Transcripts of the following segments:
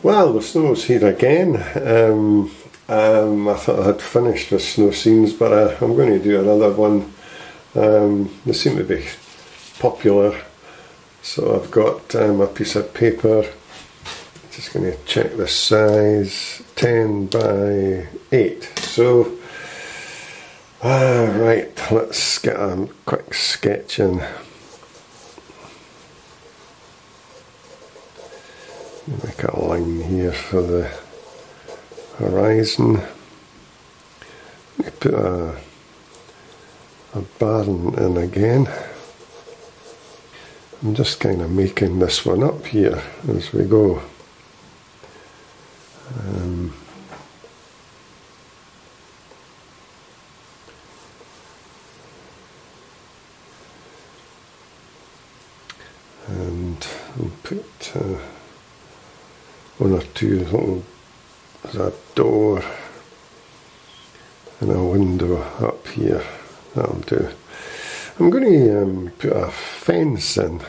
Well, the snow's here again. I thought I had finished with snow scenes, but I'm going to do another one. They seem to be popular, so I've got a piece of paper. Just going to check the size, 10 by 8. So, right, let's get a quick sketch in. Make a line here for the horizon. Put a barn in again. I'm just kind of making this one up here as we go. And I'll put one or two little, there's a door and a window up here. That'll do. I'm going to put a fence in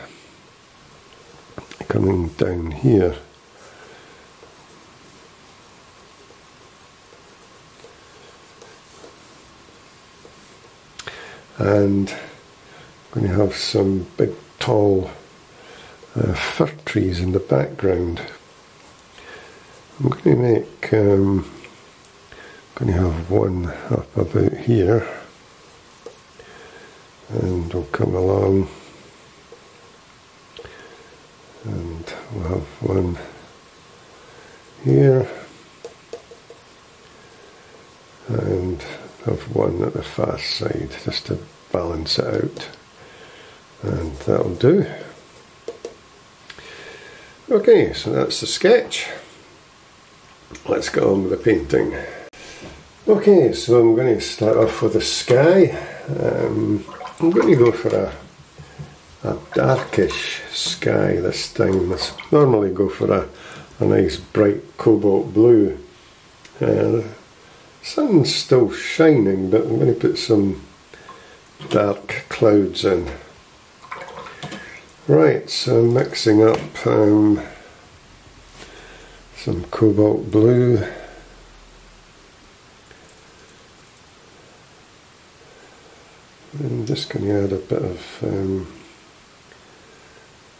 coming down here. And I'm going to have some big tall fir trees in the background. I'm going to make, going to have one up about here, and we'll come along and we'll have one here and have one at the far side just to balance it out, and that'll do. Okay, so that's the sketch. Let's get on with the painting. Okay, so I'm going to start off with the sky. I'm going to go for a darkish sky this time. I normally go for a nice bright cobalt blue. The sun's still shining, but I'm going to put some dark clouds in. Right, so I'm mixing up some cobalt blue. I'm just going to add a bit of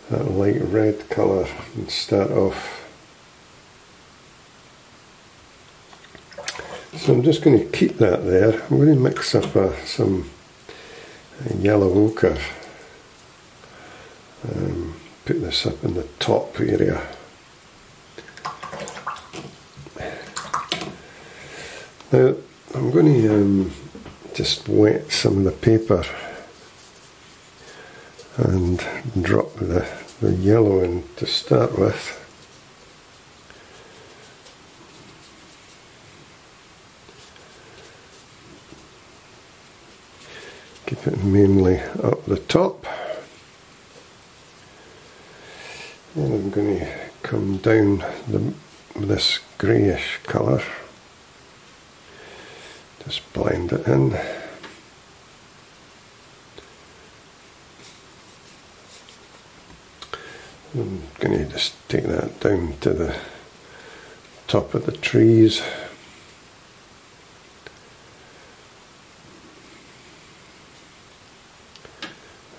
that light red colour and start off. So I'm just going to keep that there. I'm going to mix up some yellow ochre. Put this up in the top area. Now I'm going to just wet some of the paper and drop the yellow in to start with. Keep it mainly up the top. And I'm going to come down this greyish colour. Just blend it in. I'm going to just take that down to the top of the trees.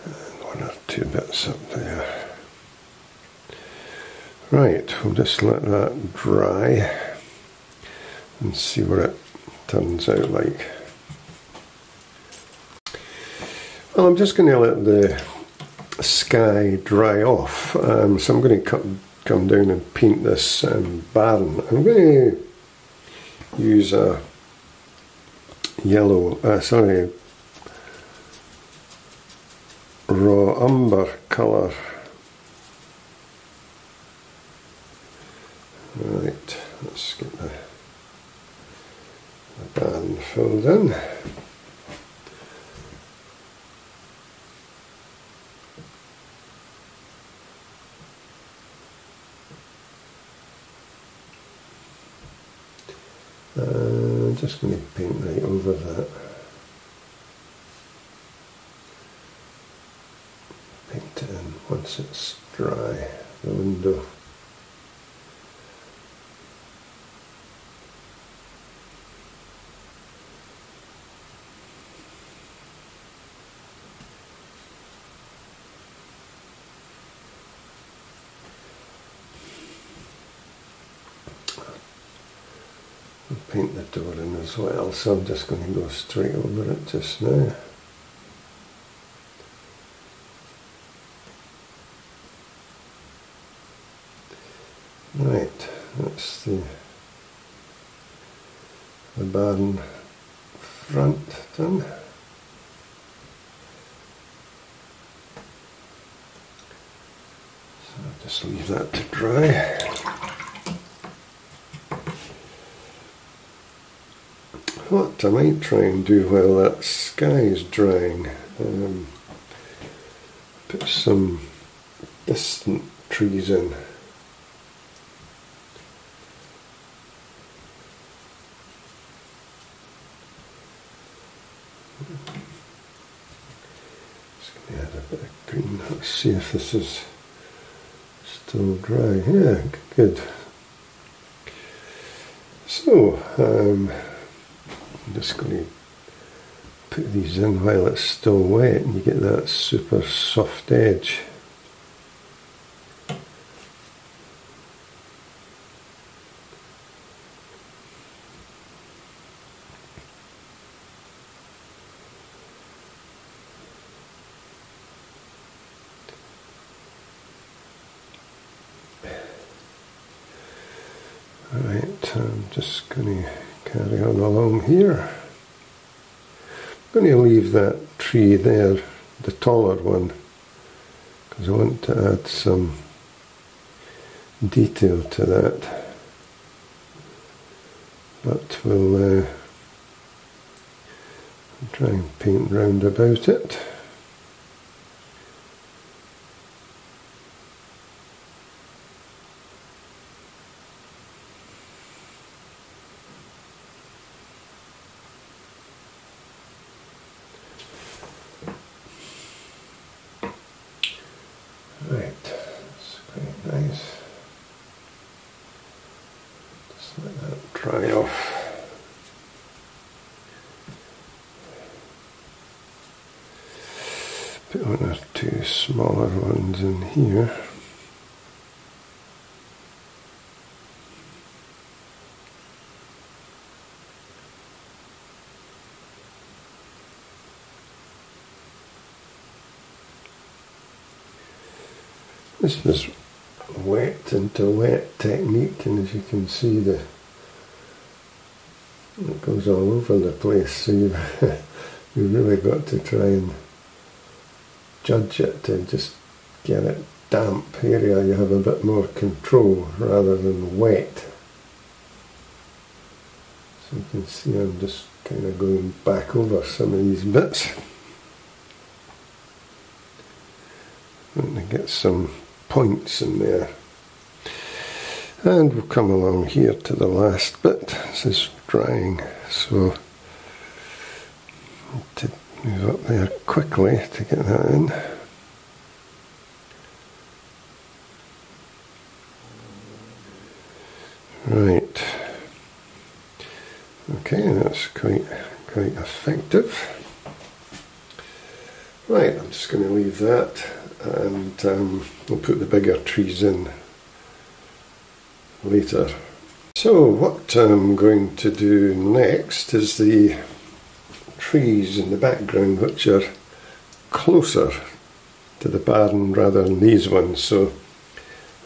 And one or two bits up there. Right, we'll just let that dry and see what it turns out like. Well, I'm just going to let the sky dry off, so I'm going to come down and paint this barn. I'm going to use a yellow, raw umber colour. Right, let's get the barn filled in. I'm just going to paint right over that. Paint it in once it's dry, the window. paint the door in as well, so I'm just going to go straight over it just now. Right, that's the barn front done. So I'll just leave that to dry. What I might try and do while that sky is drying, put some distant trees in. Just going to add a bit of green. Let's see if this is still dry. Yeah, good. So, I'm just going to put these in while it's still wet and you get that super soft edge. Alright, I'm just going to carry on along here. I'm going to leave that tree there, the taller one, because I want to add some detail to that. But we'll try and paint round about it. Right, that's quite nice. Just let that dry off. Put one or two smaller ones in here. This is wet into wet technique, and as you can see, it goes all over the place, so you've really got to try and judge it to just get it damp area. You have a bit more control rather than wet. So you can see I'm just kind of going back over some of these bits. I'm going to get some points in there. And we'll come along here to the last bit. This is drying, so I need to move up there quickly to get that in. Right. Okay, that's quite effective. Right, I'm just going to leave that, and we'll put the bigger trees in later. So what I'm going to do next is the trees in the background, which are closer to the barn rather than these ones. So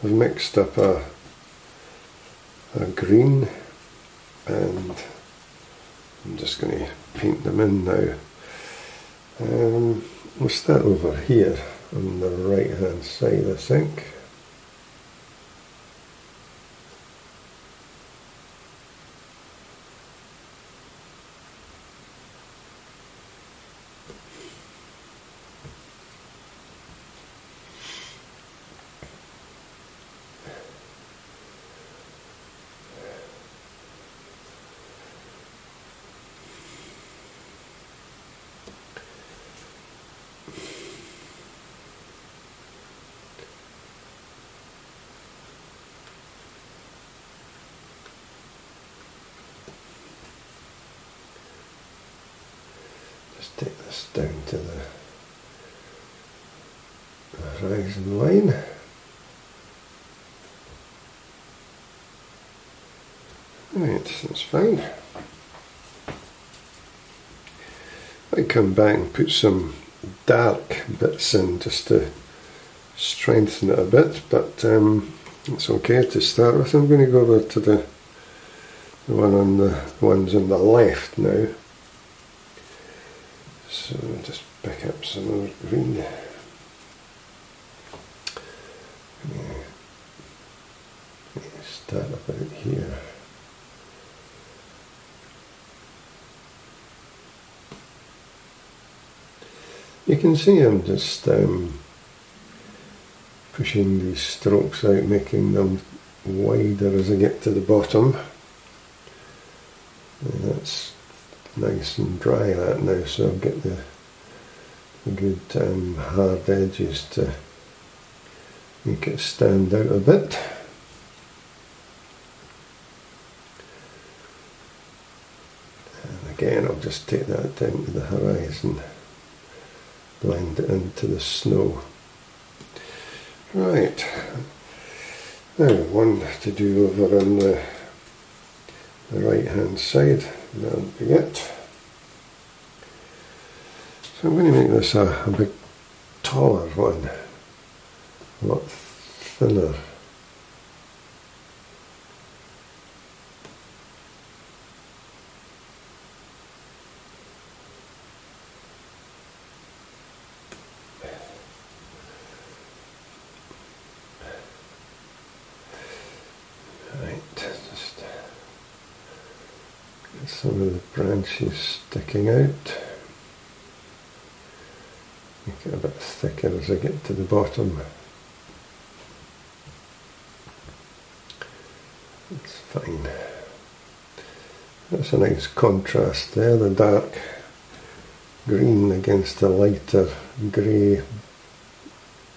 I've mixed up a green, and I'm just going to paint them in now. We'll start over here on the right hand side, I think. Take this down to the horizon line. Right, that's fine. might come back and put some dark bits in just to strengthen it a bit, but it's okay to start with. I'm going to go over to the ones on the left now. So I'll just pick up some more green. Start about here. You can see I'm just pushing these strokes out, making them wider as I get to the bottom. And that's nice and dry that now, so I'll get the good hard edges to make it stand out a bit. And again, I'll just take that down to the horizon, blend it into the snow. Right, now one to do over on the right hand side, that'll be it. So I'm going to make this a bit taller one, a lot thinner. Some of the branches sticking out. Make it a bit thicker as I get to the bottom. That's fine. That's a nice contrast there, the dark green against the lighter grey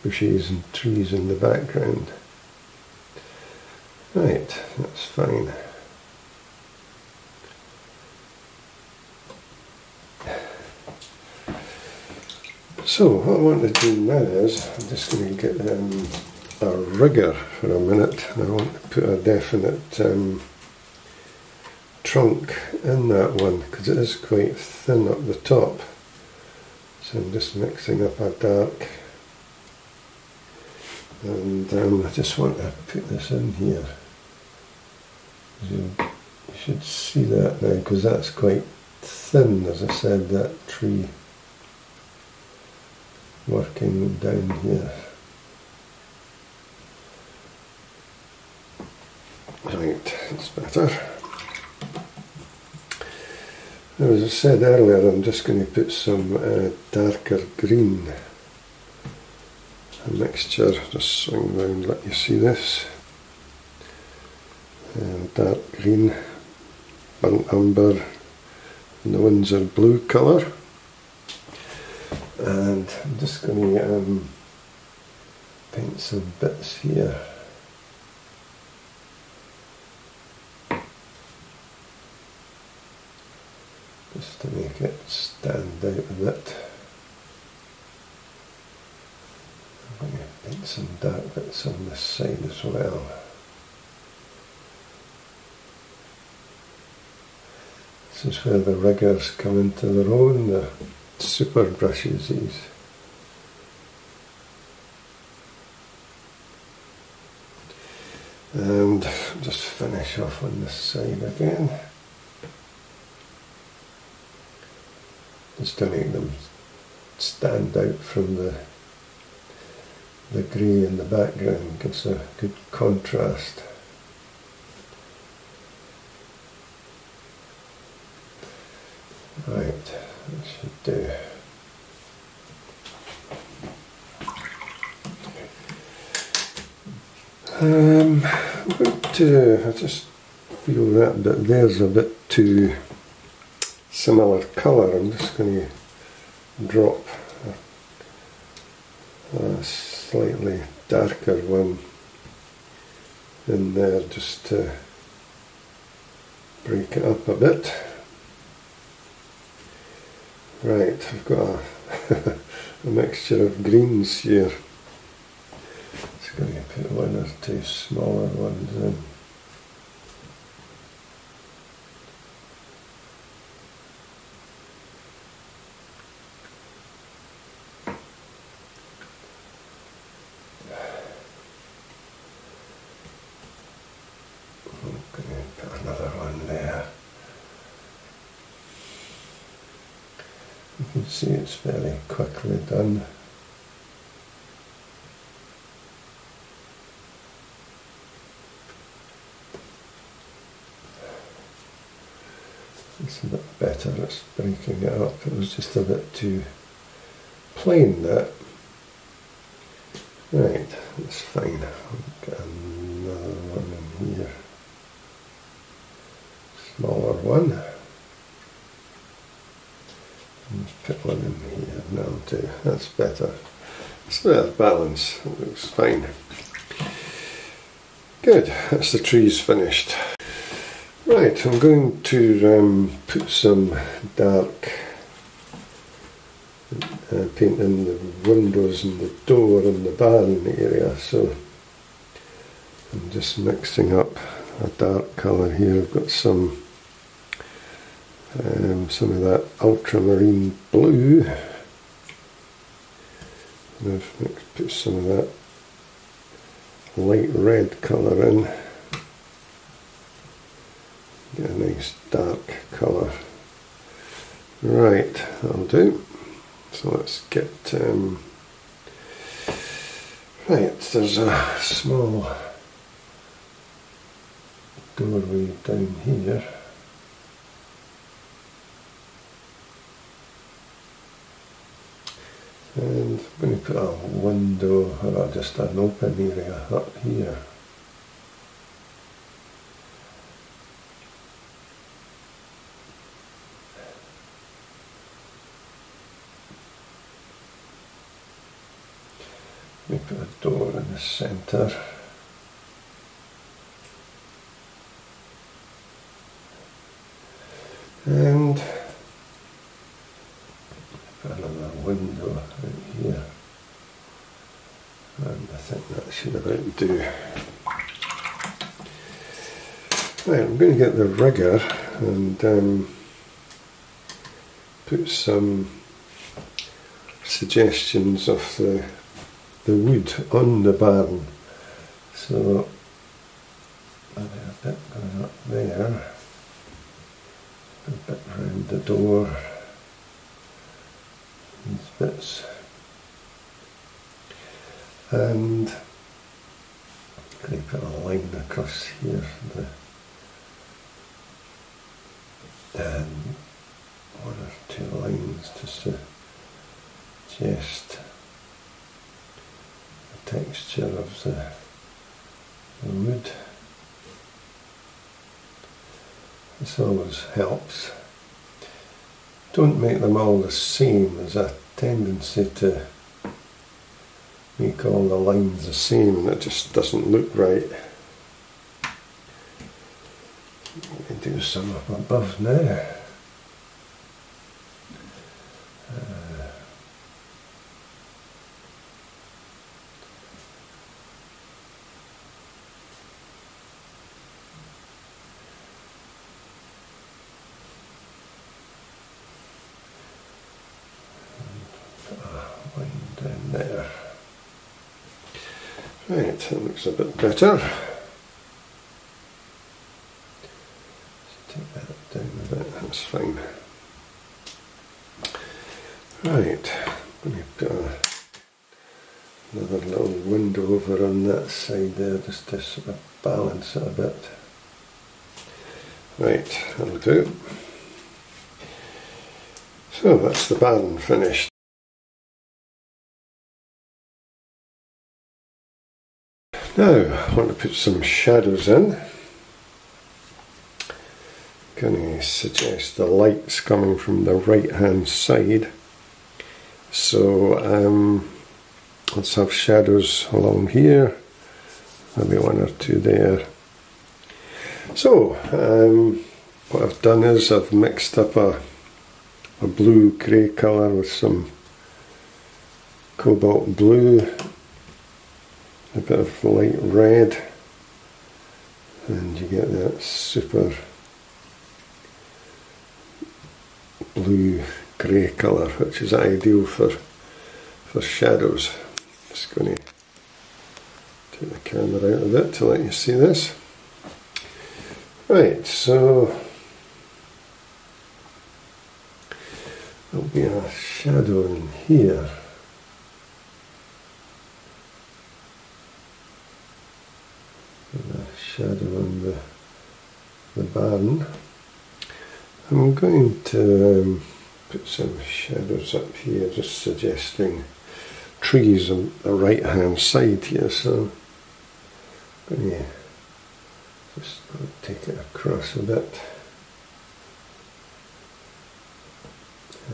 bushes and trees in the background. Right, that's fine. So what I want to do now is, I'm just going to get a rigger for a minute, and I want to put a definite trunk in that one, because it is quite thin up the top. So I'm just mixing up a dark, and I just want to put this in here. You should see that now, because that's quite thin, as I said, that tree working down here. Right, that's better. Now, as I said earlier, I'm just going to put some darker green, a mixture. Just swing round, let you see this. Dark green, burnt umber, and the Windsor blue colour. And I'm just going to paint some bits here. Just to make it stand out a bit. I'm going to paint some dark bits on this side as well. This is where the riggers come into their own, the super brushes these. And just finish off on this side again. Just to make them stand out from the grey in the background, gives a good contrast. Right, that should do. I'm going to, I just feel that bit there's a bit too similar colour. I'm just going to drop a slightly darker one in there just to break it up a bit. Right, I've got a mixture of greens here. Just going to put one or two smaller ones in. see it's very quickly done. It's a bit better, it's breaking it up. It was just a bit too plain, that. Right, that's fine. I'll get another one in here. Smaller one. And put one in here now too. That's better. It's a bit of balance. It looks fine. Good, that's the trees finished. Right, I'm going to put some dark paint in the windows and the door and the barn area, so I'm just mixing up a dark colour here. I've got some of that ultramarine blue, and I've put some of that light red colour in. Get a nice dark colour. Right, that'll do. So let's get, right, there's a small doorway down here. And I'm going to put a window, or just an open area up here. We put a door in the centre. And put another window out here. And I think that should about do. Right, I'm going to get the rigger and put some suggestions of the wood on the barn. So maybe a bit going up there, a bit round the door, these bits, and can I put a line across here, and one or two lines just to suggest texture of the wood. This always helps. Don't make them all the same. There's a tendency to make all the lines the same and it just doesn't look right. Let me do some up above now. Down there. Right, that looks a bit better. Let's take that down a bit, that's fine. Right, I'm going to put another little window over on that side there just to sort of balance it a bit. Right, that'll do. So that's the barn finished. Now, I want to put some shadows in. I'm going to suggest the light's coming from the right hand side. So let's have shadows along here, maybe one or two there. So what I've done is I've mixed up a blue grey colour with some cobalt blue, a bit of light red, and you get that super blue grey colour, which is ideal for shadows. Just going to take the camera out a bit to let you see this. Right, so there'll be a shadow in here. And a shadow on the barn. I'm going to put some shadows up here, just suggesting trees on the right hand side here, so I'm going to just take it across a bit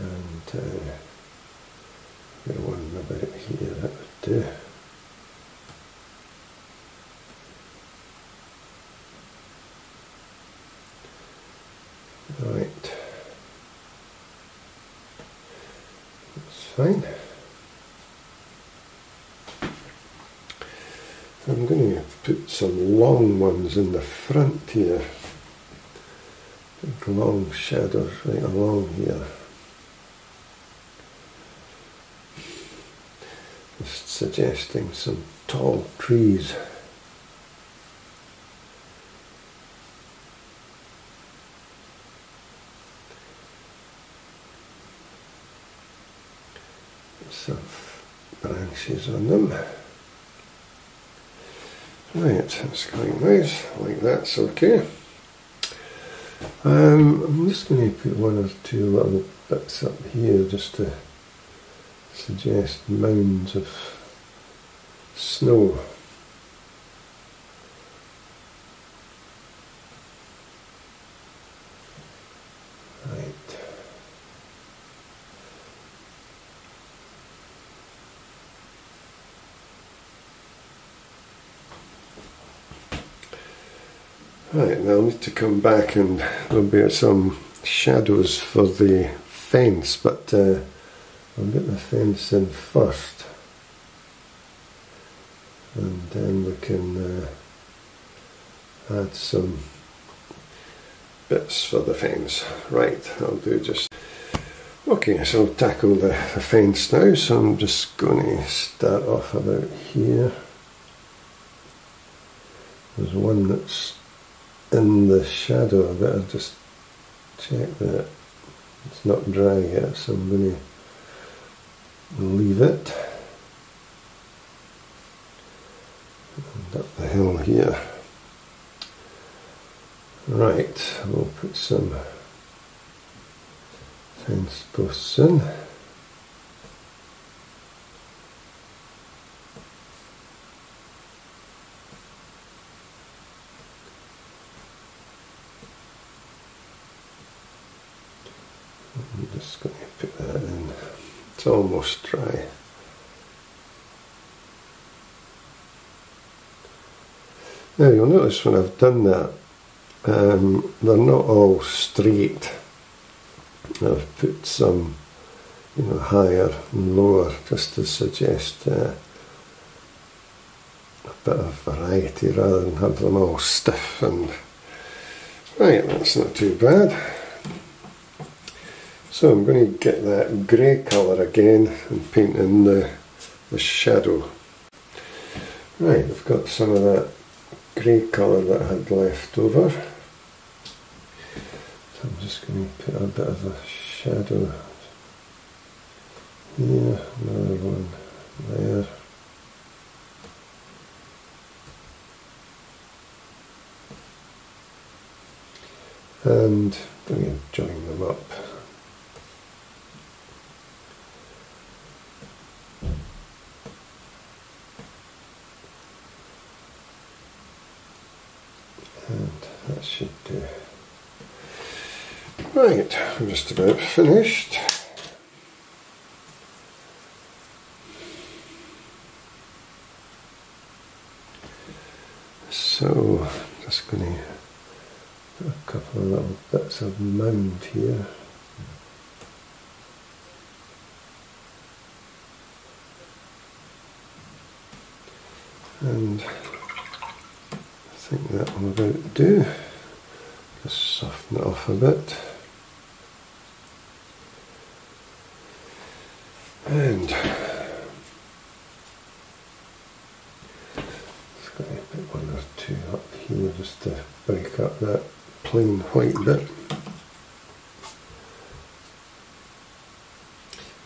and get one about here, that would do. Right, that's fine. I'm going to put some long ones in the front here, big long shadows right along here. Just suggesting some tall trees. Some branches on them. Right, that's quite nice, like that's okay. I'm just going to put one or two little bits up here just to suggest mounds of snow. Right. Right, now I'll need to come back and there'll be some shadows for the fence, but I'll get the fence in first and then we can add some bits for the fence. Right, I'll do just... Okay, so I'll tackle the fence now, so I'm just going to start off about here. There's one that's in the shadow, I better just check that it's not dry yet, so I'm going to leave it and up the hill here. Right, we'll put some fence posts in. I'm just going to put that in. It's almost dry. Now you'll notice when I've done that, they're not all straight. I've put some, higher and lower just to suggest a bit of variety rather than have them all stiff. And right, that's not too bad. So I'm going to get that grey colour again and paint in the shadow. Right, I've got some of that grey colour that I had left over. So I'm just going to put a bit of a shadow here, another one there. And I'm going to join them up. And that should do. Right, I'm just about finished. So, just going to put a couple of little bits of mound here. And I think that will about do. Just soften it off a bit. And just going to put one or two up here just to break up that plain white bit.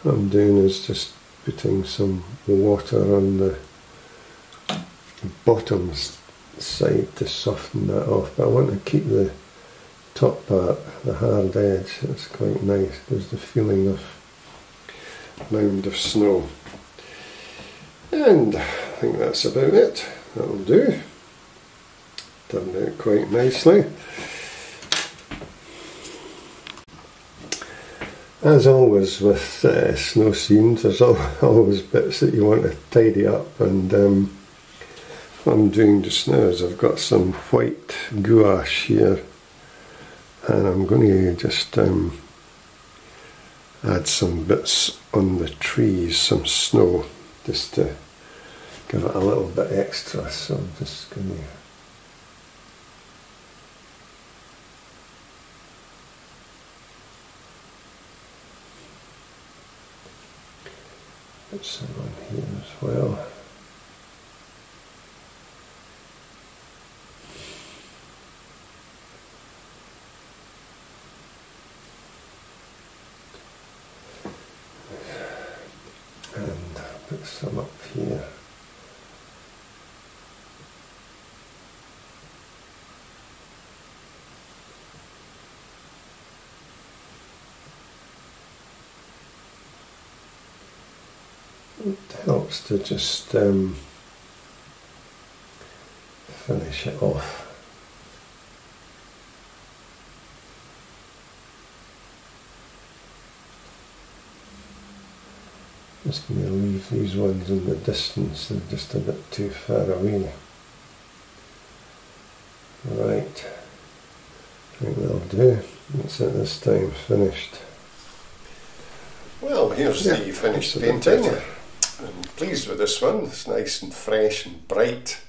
what I'm doing is just putting some water on the bottom side to soften that off, but I want to keep the top part, the hard edge. It's quite nice, gives the feeling of mound of snow. And I think that's about it. That'll do. Turned out quite nicely. As always with snow scenes, there's always bits that you want to tidy up, and what I'm doing just now is I've got some white gouache here, and I'm going to just add some bits on the trees, some snow, just to give it a little bit extra. So I'm just going to put some on here as well. And put some up here. It helps to just finish it off. Just going to leave these ones in the distance, they're just a bit too far away. Right, I think that'll do. That's it this time, finished. Well, here's the finished painting. I'm pleased with this one. It's nice and fresh and bright.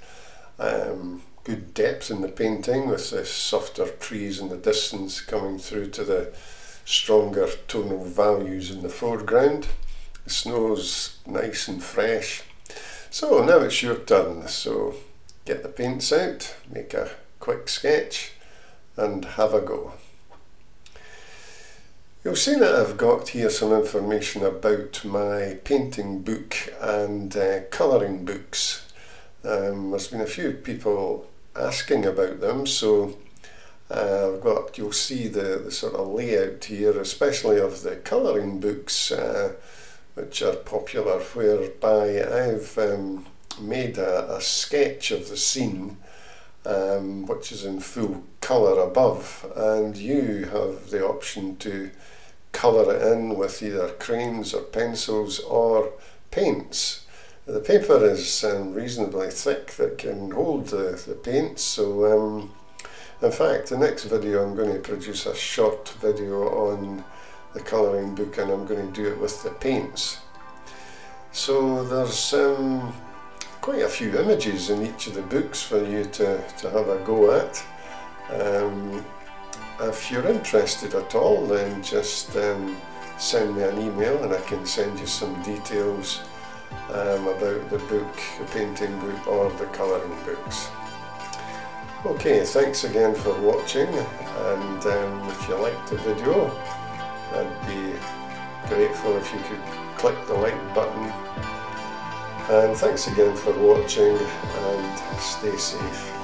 Good depth in the painting with the softer trees in the distance coming through to the stronger tonal values in the foreground. The snow's nice and fresh. So now it's your turn. So get the paints out, make a quick sketch and have a go. You'll see that I've got here some information about my painting book and colouring books. There's been a few people asking about them, so you'll see the sort of layout here, especially of the colouring books, which are popular, whereby I've made a sketch of the scene, which is in full colour above, and you have the option to colour it in with either crayons or pencils or paints. The paper is reasonably thick that can hold the paints, so in fact the next video I'm going to produce a short video on the colouring book, and I'm going to do it with the paints. So there's quite a few images in each of the books for you to have a go at. If you're interested at all, then just send me an email and I can send you some details about the book, the painting book or the colouring books. Okay, thanks again for watching, and if you liked the video, I'd be grateful if you could click the like button. And thanks again for watching, and stay safe.